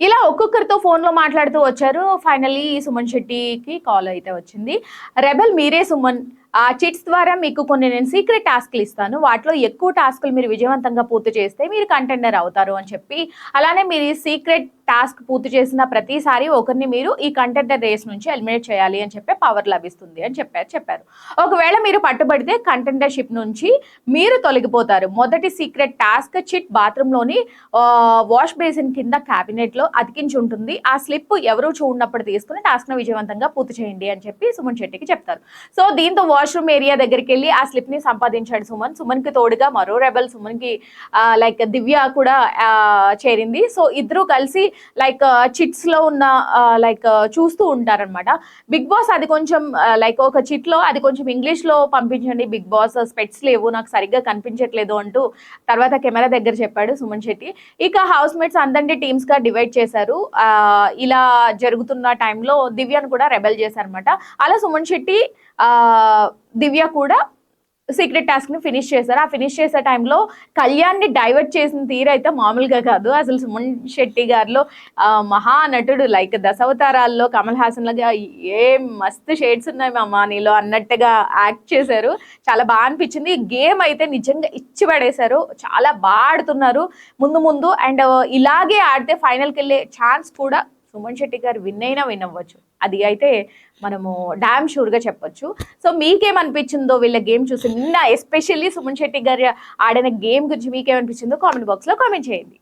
ఇలా ఒక్కొక్కరితో ఫోన్‌లో మాట్లాడుతూ వచ్చారు. ఫైనల్లీ సుమన్ శెట్టికి కాల్ అయితే వచ్చింది. రెబెల్ మీరే సుమన్. చిట్స్ ద్వారా మీకు కొన్ని నేను సీక్రెట్ టాస్క్‌లు ఇస్తాను. వాటిలో ఎక్కువ టాస్క్‌లు మీరు విజయవంతంగా పూర్తి చేస్తే మీరు కంటెండర్ అవుతారు అని చెప్పి, అలానే మీరు ఈ సీక్రెట్ టాస్క్ పూర్తి చేసిన ప్రతిసారి ఒకరిని మీరు ఈ కంటెండర్ రేస్ నుంచి ఎలిమినేట్ చేయాలి అని చెప్పి పవర్ లభిస్తుంది అని చెప్పారు. ఒకవేళ మీరు పట్టుబడితే కంటెండర్‌షిప్ నుంచి మీరు తొలగిపోతారు. మొదటి సీక్రెట్ టాస్క్ చిట్ బాత్రూమ్‌లోని వాష్ బేసిన్ కింద క్యాబినెట్‌లో అతికించి ఉంటుంది. ఆ స్లిప్ ఎవరు చూడనప్పుడు తీసుకుని టాస్క్‌ను విజయవంతంగా పూర్తి చేయండి అని చెప్పి సుమన్ శెట్టికి చెప్తారు. సో దీంతో వాష్రూమ్ ఏరియా దగ్గరికి వెళ్ళి ఆ స్లిప్ ని సంపాదించాడు సుమన్. సుమన్ కి తోడుగా మరో రెబల్ సుమన్ కి లైక్ దివ్య కూడా చేరింది. సో ఇద్దరు కలిసి లైక్ చిట్స్ లో ఉన్న లైక్ చూస్తూ ఉంటారనమాట. బిగ్ బాస్ అది కొంచెం లైక్ ఒక చిట్ లో అది కొంచెం ఇంగ్లీష్ లో పంపించండి బిగ్ బాస్, స్పెట్స్ లేవు నాకు సరిగ్గా కనిపించట్లేదు అంటూ తర్వాత కెమెరా దగ్గర చెప్పాడు సుమన్ శెట్టి. ఇక హౌస్ మేట్స్ అందరినీ టీమ్స్ గా డివైడ్ చేశారు. ఇలా జరుగుతున్న టైంలో దివ్యను కూడా రెబెల్ చేశారనమాట. అలా సుమన్ శెట్టి దివ్య కూడా సీక్రెట్ టాస్క్ ని ఫినిష్ చేశారు. ఆ ఫినిష్ చేసే టైంలో కళ్యాణ్ ని డైవర్ట్ చేసిన తీరైతే మామూలుగా కాదు. అసలు సుమన్ శెట్టి గారిలో మహానటుడు లైక్ దశావతారాల్లో కమల్ హాసన్ లాగా ఏం మస్తు షేడ్స్ ఉన్నాయి మామ నీలో అన్నట్టుగా యాక్ట్ చేశారు. చాలా బాగా అనిపించింది. గేమ్ అయితే నిజంగా ఇచ్చి పడేశారు. చాలా బాగా ఆడుతున్నారు ముందు ముందు. అండ్ ఇలాగే ఆడితే ఫైనల్కి వెళ్ళే ఛాన్స్ కూడా సుమన్ శెట్టి గారు విన్ అవ్వచ్చు. అది అయితే మనము డామ్ షూర్గా చెప్పొచ్చు. సో మీకేమనిపించిందో వీళ్ళ గేమ్ చూసి, నిన్న ఎస్పెషల్లీ సుమన్ శెట్టి గారు ఆడిన గేమ్ గురించి మీకేమనిపించిందో కామెంట్ బాక్స్లో కామెంట్ చేయండి.